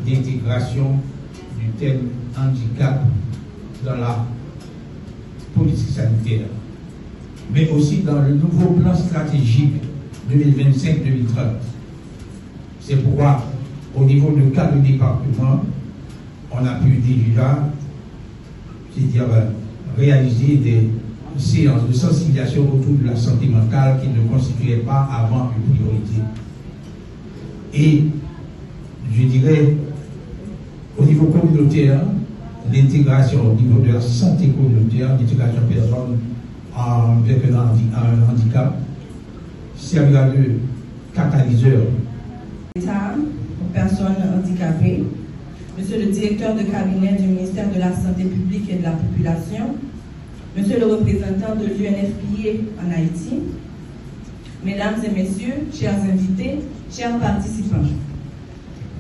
d'intégration du thème handicap dans la politique sanitaire, mais aussi dans le nouveau plan stratégique 2025-2030. C'est pourquoi, au niveau de cadre département, on a pu déjà, c'est-à-dire réaliser des séances de sensibilisation autour de la santé mentale qui ne constituaient pas avant une priorité. Et je dirais, au niveau communautaire, l'intégration au niveau de la santé communautaire, l'intégration de personnes avec un handicap, servira de catalyseur. L'État aux personnes handicapées, Monsieur le directeur de cabinet du ministère de la Santé publique et de la Population, Monsieur le représentant de l'UNFPA en Haïti, Mesdames et Messieurs, chers invités, chers participants,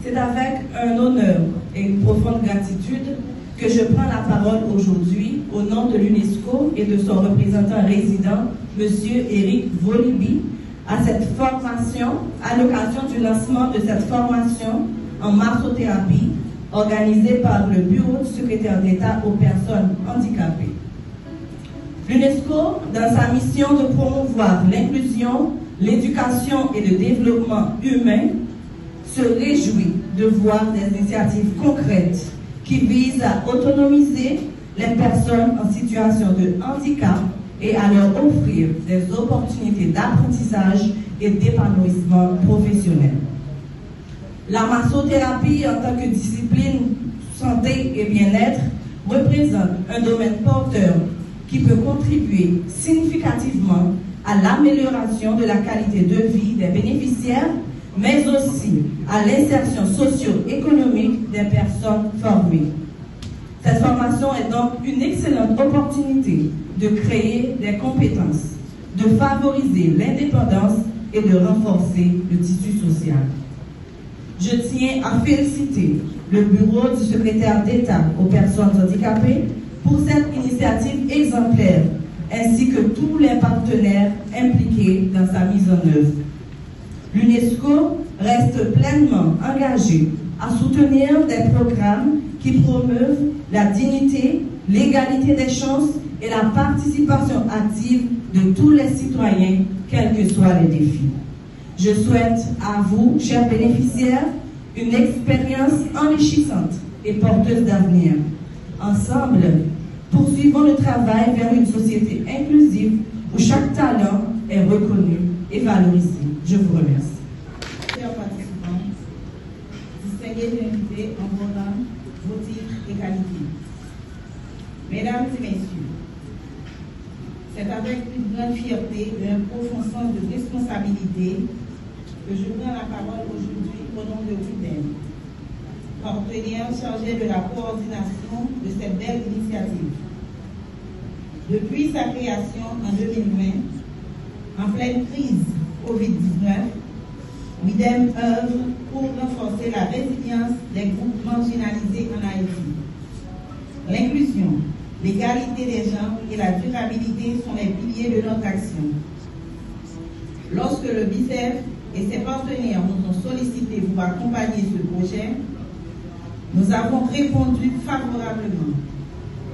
c'est avec un honneur et une profonde gratitude que je prends la parole aujourd'hui au nom de l'UNESCO et de son représentant résident, Monsieur Eric Volibi, à cette formation, à l'occasion du lancement de cette formation en massothérapie organisée par le Bureau du secrétaire d'État aux personnes handicapées. L'UNESCO, dans sa mission de promouvoir l'inclusion, l'éducation et le développement humain, se réjouit de voir des initiatives concrètes qui visent à autonomiser les personnes en situation de handicap et à leur offrir des opportunités d'apprentissage et d'épanouissement professionnel. La massothérapie en tant que discipline santé et bien-être représente un domaine porteur qui peut contribuer significativement à l'amélioration de la qualité de vie des bénéficiaires, mais aussi à l'insertion socio-économique des personnes formées. Cette formation est donc une excellente opportunité de créer des compétences, de favoriser l'indépendance et de renforcer le tissu social. Je tiens à féliciter le Bureau du secrétaire d'État aux personnes handicapées pour cette initiative exemplaire, ainsi que tous les partenaires impliqués dans sa mise en œuvre. L'UNESCO reste pleinement engagée à soutenir des programmes qui promeuvent la dignité, l'égalité des chances et la participation active de tous les citoyens, quels que soient les défis. Je souhaite à vous, chers bénéficiaires, une expérience enrichissante et porteuse d'avenir. Ensemble, poursuivons le travail vers une société inclusive où chaque talent est reconnu et valorisé. Je vous remercie. Chers participants, distingués invités en vos rangs, vos titres et qualités. Mesdames et messieurs, c'est avec une grande fierté et un profond sens de responsabilité que je prends la parole aujourd'hui au nom de WIDEM, partenaire chargé de la coordination de cette belle initiative. Depuis sa création en 2020, en pleine crise Covid-19, WIDEM œuvre pour renforcer la résilience des groupes marginalisés en Haïti. L'inclusion, l'égalité des genres et la durabilité sont les piliers de notre action. Lorsque le BICEF et ses partenaires nous ont sollicité pour accompagner ce projet, nous avons répondu favorablement.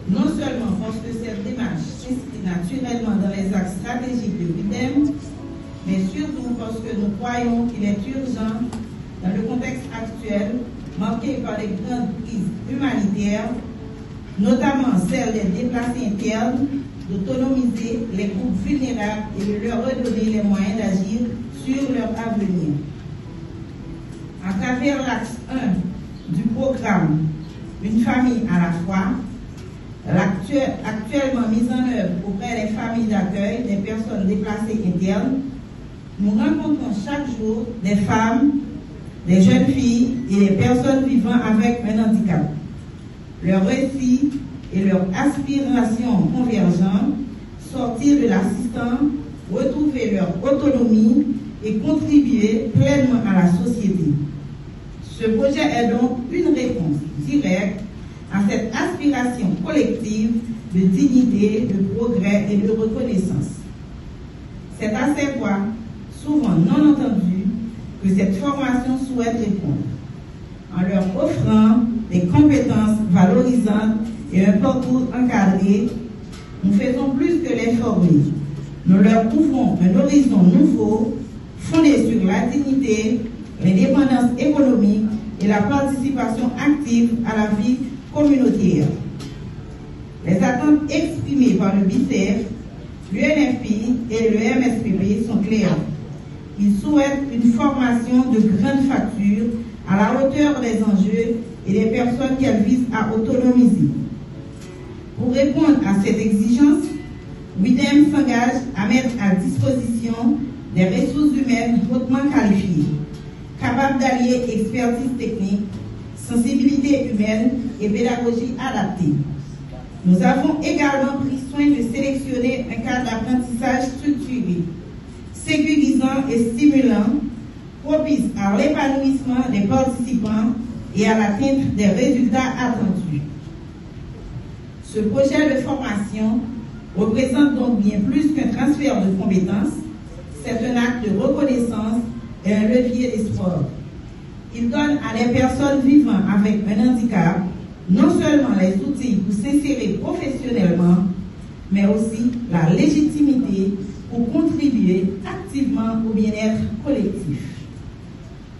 Non seulement parce que cette démarche s'inscrit naturellement dans les axes stratégiques de l'UDEM, mais surtout parce que nous croyons qu'il est urgent, dans le contexte actuel, marqué par les grandes crises humanitaires, notamment celle des déplacés internes, d'autonomiser les groupes vulnérables et de leur redonner les moyens d'agir sur leur avenir. À travers l'axe 1 du programme Une famille à la fois, actuellement mise en œuvre auprès des familles d'accueil des personnes déplacées internes, nous rencontrons chaque jour des femmes, des jeunes filles et des personnes vivant avec un handicap. Leurs récits et leurs aspirations convergentes, sortir de l'assistant, retrouver leur autonomie et contribuer pleinement à la société. Ce projet est donc une réponse directe à cette aspiration collective de dignité, de progrès et de reconnaissance. C'est à ces voix, souvent non entendues, que cette formation souhaite répondre, en leur offrant des compétences valorisantes et un parcours encadré. Nous faisons plus que les former. Nous leur ouvrons un horizon nouveau, fondé sur la dignité, l'indépendance économique et la participation active à la vie communautaire. Les attentes exprimées par le BICEF, l'UNFPI et le MSPP sont claires. Ils souhaitent une formation de grande facture à la hauteur des enjeux et des personnes qu'elles visent à autonomiser. Pour répondre à cette exigence, WIDEM s'engage à mettre à disposition des ressources humaines hautement qualifiées, capables d'allier expertise technique, sensibilité humaine et pédagogie adaptée. Nous avons également pris soin de sélectionner un cadre d'apprentissage structuré, sécurisant et stimulant, propice à l'épanouissement des participants et à l'atteinte des résultats attendus. Ce projet de formation représente donc bien plus qu'un transfert de compétences, c'est un acte de reconnaissance et un levier d'espoir. Il donne à des personnes vivant avec un handicap non seulement les outils pour s'insérer professionnellement, mais aussi la légitimité pour contribuer activement au bien-être collectif.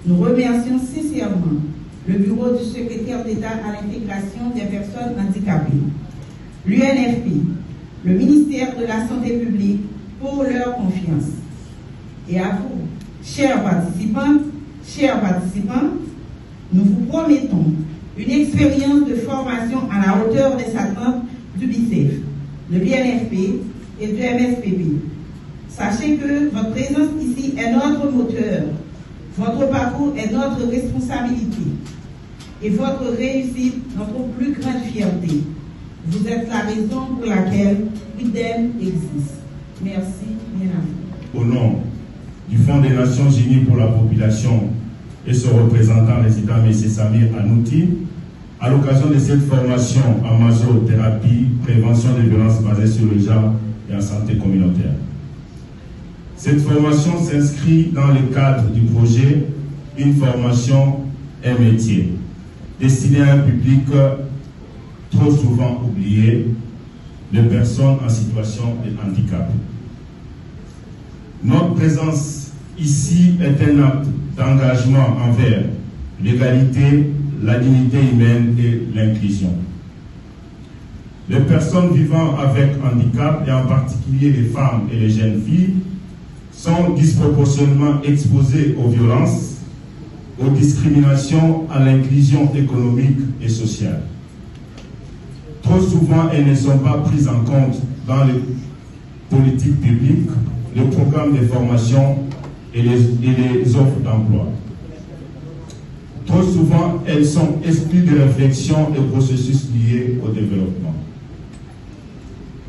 Nous remercions sincèrement le Bureau du secrétaire d'État à l'intégration des personnes handicapées, l'UNFP, le ministère de la Santé publique pour leur confiance. Et à vous, chers participantes, chers participants, nous vous promettons une expérience de formation à la hauteur des attentes du BICEF, de l'UNFP et du MSPP. Sachez que votre présence ici est notre moteur, votre parcours est notre responsabilité et votre réussite notre plus grande fierté. Vous êtes la raison pour laquelle WIDEM existe. Merci, Ménard. Au nom du Fonds des Nations Unies pour la population et son représentant résident M. Samir Anouti, à l'occasion de cette formation en masothérapie, prévention des violences basées sur le genre et en santé communautaire. Cette formation s'inscrit dans le cadre du projet Une formation, un métier, destiné à un public trop souvent oublié, de personnes en situation de handicap. Notre présence ici est un acte d'engagement envers l'égalité, la dignité humaine et l'inclusion. Les personnes vivant avec handicap, et en particulier les femmes et les jeunes filles, sont disproportionnellement exposées aux violences, aux discriminations, à l'inclusion économique et sociale. Trop souvent, elles ne sont pas prises en compte dans les politiques publiques, les programmes de formation et les offres d'emploi. Trop souvent, elles sont exclues de réflexion et processus liés au développement.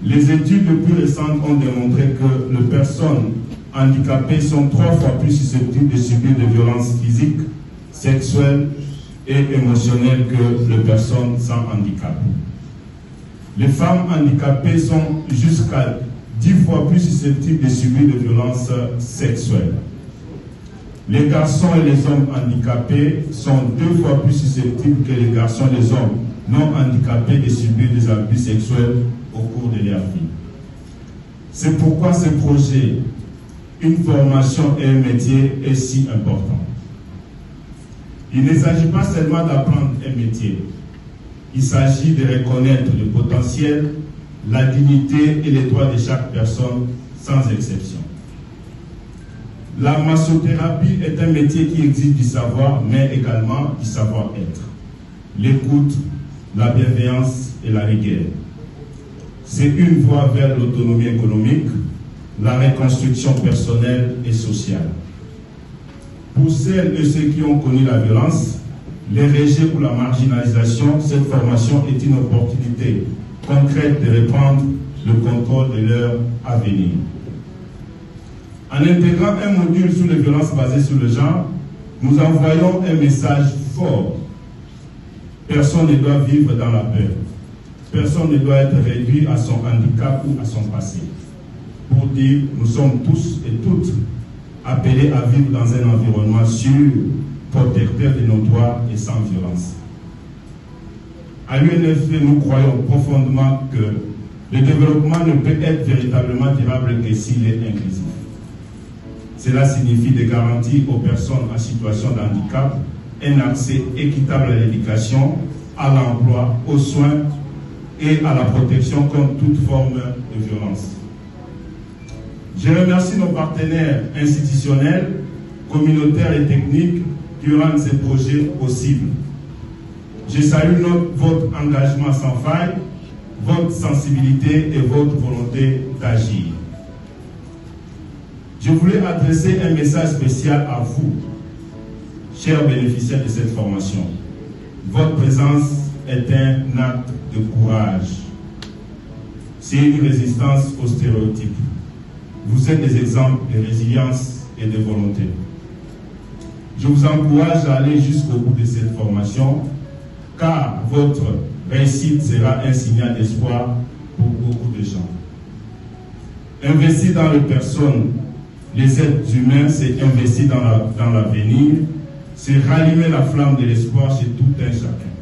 Les études les plus récentes ont démontré que les personnes handicapées sont 3 fois plus susceptibles de subir des violences physiques, sexuelles et émotionnelles que les personnes sans handicap. Les femmes handicapées sont jusqu'à 10 fois plus susceptibles de subir de violences sexuelles. Les garçons et les hommes handicapés sont 2 fois plus susceptibles que les garçons et les hommes non handicapés de subir des abus sexuels au cours de leur vie. C'est pourquoi ce projet, une formation et un métier, est si important. Il ne s'agit pas seulement d'apprendre un métier. Il s'agit de reconnaître le potentiel, la dignité et les droits de chaque personne, sans exception. La massothérapie est un métier qui exige du savoir, mais également du savoir-être, l'écoute, la bienveillance et la rigueur. C'est une voie vers l'autonomie économique, la reconstruction personnelle et sociale. Pour celles et ceux qui ont connu la violence, les rejets ou la marginalisation, cette formation est une opportunité concrète de reprendre le contrôle de leur avenir. En intégrant un module sur les violences basées sur le genre, nous envoyons un message fort. Personne ne doit vivre dans la peur. Personne ne doit être réduit à son handicap ou à son passé. Pour dire, nous sommes tous et toutes appelés à vivre dans un environnement sûr, protecteur de nos droits et sans violence. À l'UNFP, nous croyons profondément que le développement ne peut être véritablement durable que s'il est inclusif. Cela signifie de garantir aux personnes en situation de handicap un accès équitable à l'éducation, à l'emploi, aux soins et à la protection contre toute forme de violence. Je remercie nos partenaires institutionnels, communautaires et techniques qui rendent ces projets possibles. Je salue votre engagement sans faille, votre sensibilité et votre volonté d'agir. Je voulais adresser un message spécial à vous, chers bénéficiaires de cette formation. Votre présence est un acte de courage. C'est une résistance aux stéréotypes. Vous êtes des exemples de résilience et de volonté. Je vous encourage à aller jusqu'au bout de cette formation, car votre réussite sera un signal d'espoir pour beaucoup de gens. Investir dans les personnes, les êtres humains, c'est investir dans l'avenir, c'est rallumer la flamme de l'espoir chez tout un chacun.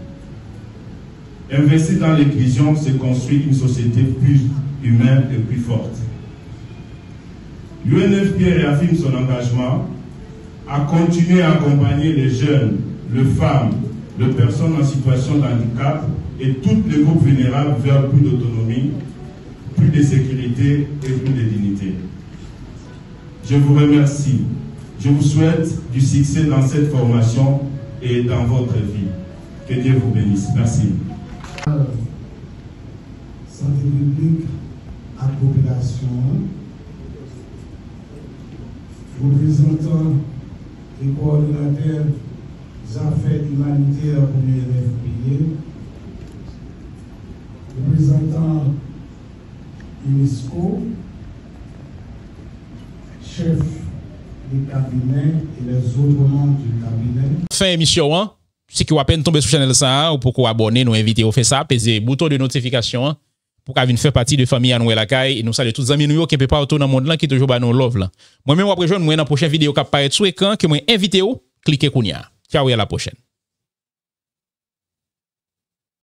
Investir dans l'inclusion, c'est construire une société plus humaine et plus forte. L'UNFP réaffirme son engagement à continuer à accompagner les jeunes, les femmes, les personnes en situation de handicap et tous les groupes vulnérables vers plus d'autonomie, plus de sécurité et plus de dignité. Je vous remercie. Je vous souhaite du succès dans cette formation et dans votre vie. Que Dieu vous bénisse. Merci. Santé publique à population, représentant et coordinateur des affaires humanitaires pour l'UNFPA, représentant UNESCO, chef du cabinet et les autres membres du cabinet. Fin émission, hein? Si vous avez tombé sur la chaîne ça, ou pour vous abonner, nous inviter à faire ça, pesez le bouton de notification pour qu'on faire partie de la famille à nous la caille et nous saluons tous les amis nous qui ne pas autour dans le monde là qui toujours dans love là. Moi-même après je vous dans la prochaine vidéo qui apparaît sur l'écran que moi invité cliquez kounya. Ciao et à la prochaine.